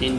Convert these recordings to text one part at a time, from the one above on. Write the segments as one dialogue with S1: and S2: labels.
S1: 3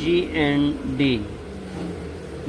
S1: GND